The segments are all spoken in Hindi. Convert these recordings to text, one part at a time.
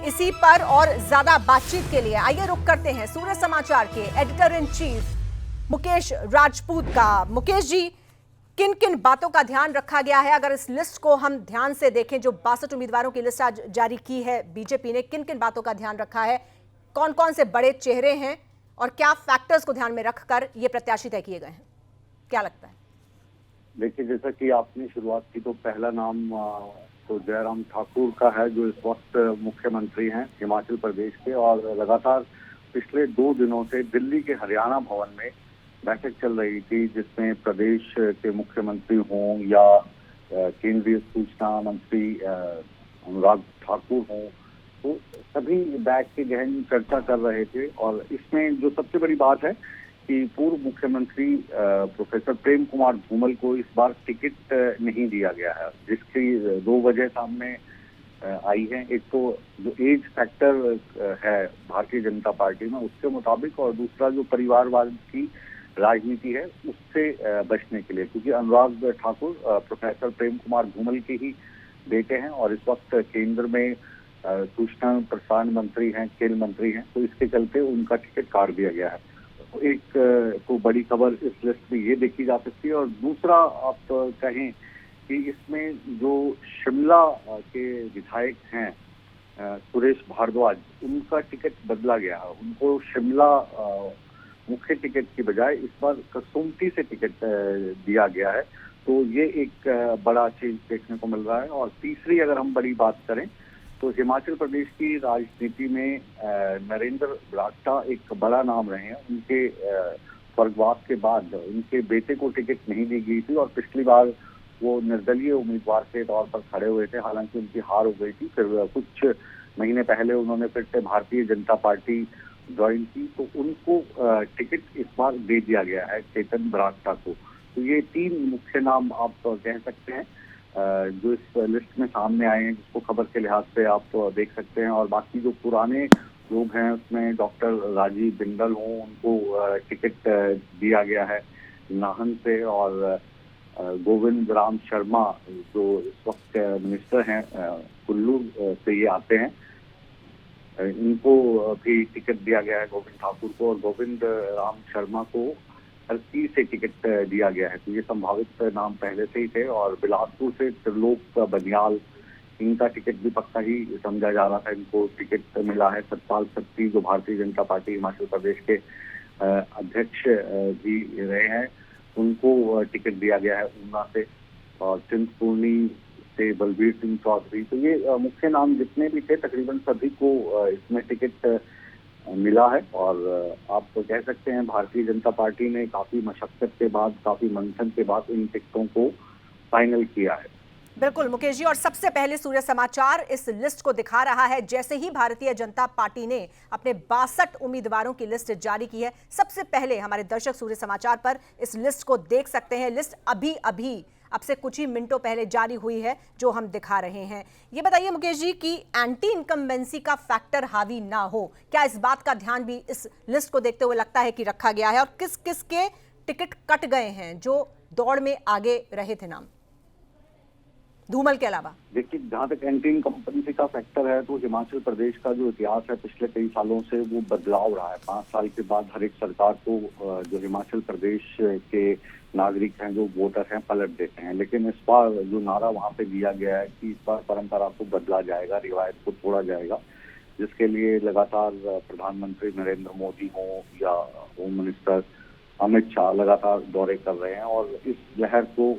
इसी पर और ज्यादा बातचीत के लिए आइए रुक करते हैं सूर्य समाचार के editor in chief Mukesh Rajput का। मुकेश जी, किन किन बातों का ध्यान रखा गया है? अगर इस लिस्ट को हम ध्यान से देखें, जो 62 उम्मीदवारों की लिस्ट आज जारी की है बीजेपी ने, किन किन बातों का ध्यान रखा है? कौन कौन से बड़े चेहरे हैं और क्या फैक्टर्स को ध्यान में रखकर ये प्रत्याशी तय किए गए हैं? क्या लगता है? देखिए, जैसा कि आपने शुरुआत की तो पहला नाम तो जयराम ठाकुर का है, जो इस वक्त मुख्यमंत्री हैं हिमाचल प्रदेश के। और लगातार पिछले 2 दिनों से दिल्ली के हरियाणा भवन में बैठक चल रही थी, जिसमें प्रदेश के मुख्यमंत्री हों या केंद्रीय सूचना मंत्री अनुराग ठाकुर हों, तो सभी बैठ के गहन चर्चा कर रहे थे। और इसमें जो सबसे बड़ी बात है कि पूर्व मुख्यमंत्री प्रोफेसर प्रेम कुमार धूमल को इस बार टिकट नहीं दिया गया है, जिसकी 2 वजह सामने आई है। एक तो जो एज फैक्टर है भारतीय जनता पार्टी में, उसके मुताबिक, और दूसरा जो परिवारवाद की राजनीति है उससे बचने के लिए, क्योंकि अनुराग ठाकुर प्रोफेसर प्रेम कुमार धूमल के ही बेटे हैं और इस वक्त केंद्र में सूचना प्रसारण मंत्री हैं, खेल मंत्री हैं, तो इसके चलते उनका टिकट काट दिया गया है। एक तो बड़ी खबर इस लिस्ट में ये देखी जा सकती है। और दूसरा आप कहें कि इसमें जो शिमला के विधायक हैं सुरेश भारद्वाज, उनका टिकट बदला गया है। उनको शिमला मुख्य टिकट की बजाय इस बार कसुम्पटी से टिकट दिया गया है, तो ये एक बड़ा चेंज देखने को मिल रहा है। और तीसरी अगर हम बड़ी बात करें तो हिमाचल प्रदेश की राजनीति में नरेंद्र बरागटा एक बड़ा नाम रहे हैं। उनके स्वर्गवास के बाद उनके बेटे को टिकट नहीं दी गई थी और पिछली बार वो निर्दलीय उम्मीदवार के तौर पर खड़े हुए थे, हालांकि उनकी हार हो गई थी। फिर कुछ महीने पहले उन्होंने फिर से भारतीय जनता पार्टी ज्वाइन की, तो उनको टिकट इस बार दे दिया गया है चेतन बरागटा को। तो ये 3 मुख्य नाम आप कह सकते हैं जो इस लिस्ट में सामने आए हैं, जिसको खबर के लिहाज से आप देख सकते हैं। और बाकी जो पुराने लोग हैं उसमें डॉक्टर राजीव बिंदल हों, उनको टिकट दिया गया है नाहन से। और गोविंद राम शर्मा जो इस वक्त मिनिस्टर हैं कुल्लू से ये आते हैं, इनको भी टिकट दिया गया है गोविंद ठाकुर को। और गोविंद राम शर्मा को हल्की से टिकट दिया गया है, तो ये संभावित नाम पहले से ही थे। और बिलासपुर से त्रिलोक बनियाल, इनका टिकट भी पक्का ही समझा जा रहा था, इनको टिकट मिला है। सतपाल सत्ती जो भारतीय जनता पार्टी हिमाचल प्रदेश के अध्यक्ष भी रहे हैं, उनको टिकट दिया गया है ऊना से। और चिंतपूर्णी से बलबीर सिंह चौधरी, तो ये मुख्य नाम जितने भी थे तकरीबन सभी को इसमें टिकट मिला है। और आप तो कह सकते हैं भारतीय जनता पार्टी ने काफी मशक्कत के बाद, काफी मंथन के बाद इन टिकटों को फाइनल किया है। बिल्कुल मुकेश जी, और सबसे पहले सूर्य समाचार इस लिस्ट को दिखा रहा है। जैसे ही भारतीय जनता पार्टी ने अपने 62 उम्मीदवारों की लिस्ट जारी की है, सबसे पहले हमारे दर्शक सूर्य समाचार पर इस लिस्ट को देख सकते हैं। लिस्ट अभी अभी अब से कुछ ही मिनटों पहले जारी हुई है, जो हम दिखा रहे हैं। ये बताइए मुकेश जी कि एंटी इनकम्बेंसी का फैक्टर हावी ना हो, क्या इस बात का ध्यान भी इस लिस्ट को देखते हुए लगता है कि रखा गया है? और किस किस के टिकट कट गए हैं जो दौड़ में आगे रहे थे नाम, धूमल के अलावा? देखिए, जहाँ तक एंटी इनकम्बेंसी का फैक्टर है तो हिमाचल प्रदेश का जो इतिहास है पिछले कई सालों से वो बदलाव रहा है। 5 साल के बाद हर एक सरकार को जो हिमाचल प्रदेश के नागरिक हैं, जो वोटर हैं, पलट देते हैं। लेकिन इस बार जो नारा वहाँ पे दिया गया है कि इस बार परंपरा को बदला जाएगा, रिवायत को तोड़ा जाएगा, जिसके लिए लगातार प्रधानमंत्री नरेंद्र मोदी हों या होम मिनिस्टर अमित शाह लगातार दौरे कर रहे हैं और इस लहर को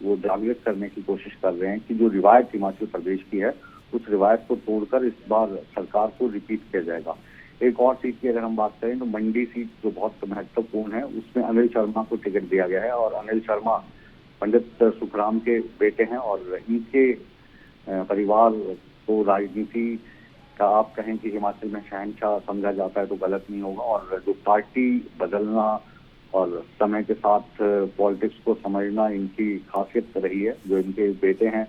वो जागृत करने की कोशिश कर रहे हैं कि जो रिवायत हिमाचल प्रदेश की है उस रिवायत को तोड़कर इस बार सरकार को रिपीट किया जाएगा। एक और सीट की अगर हम बात करें तो मंडी सीट जो बहुत महत्वपूर्ण है, उसमें अनिल शर्मा को टिकट दिया गया है। और अनिल शर्मा पंडित सुखराम के बेटे हैं और इनके परिवार को राजनीति का आप कहें कि हिमाचल में शहंशाह समझा जाता है तो गलत नहीं होगा। और जो पार्टी बदलना और समय के साथ पॉलिटिक्स को समझना इनकी खासियत रही है। जो इनके बेटे हैं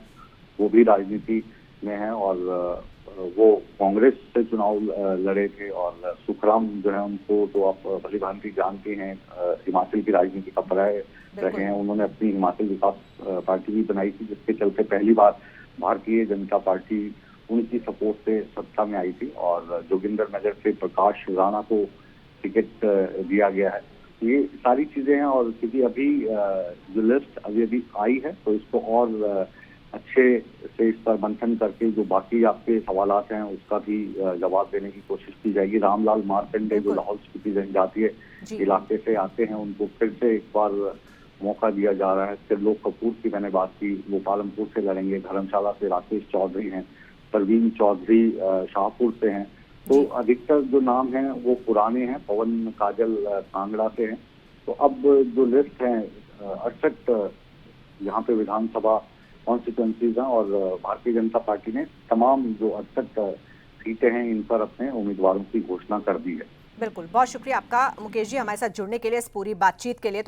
वो भी राजनीति में हैं और वो कांग्रेस से चुनाव लड़े थे। और सुखराम जो है उनको तो आप भली भांति जानते हैं, हिमाचल की राजनीति का पर्याय रहे हैं। उन्होंने अपनी हिमाचल विकास पार्टी भी बनाई थी, जिसके चलते पहली बार भारतीय जनता पार्टी उनकी सपोर्ट से सत्ता में आई थी और जोगिंदर नगर से प्रकाश राणा को टिकट दिया गया है। ये सारी चीजें हैं और क्योंकि अभी जो लिस्ट अभी आई है तो इसको और अच्छे से इस पर मंथन करके जो बाकी आपके सवालात हैं उसका भी जवाब देने की कोशिश की जाएगी। रामलाल मार्कंडे जो लाहौल स्पीति जनजातीय इलाके से आते हैं उनको फिर से एक बार मौका दिया जा रहा है। त्रिलोक कपूर की मैंने बात की, वो पालमपुर से लड़ेंगे। धर्मशाला से राकेश चौधरी हैं, परवीन चौधरी शाहपुर से हैं। तो अधिकतर जो नाम हैं वो पुराने हैं। पवन काजल कांगड़ा से हैं। तो अब जो लिस्ट है 68 यहाँ पे विधानसभा कॉन्स्टिट्यूंसीज हैं और भारतीय जनता पार्टी ने तमाम जो 68 सीटें हैं इन पर अपने उम्मीदवारों की घोषणा कर दी है। बिल्कुल, बहुत शुक्रिया आपका मुकेश जी हमारे साथ जुड़ने के लिए, इस पूरी बातचीत के लिए। तो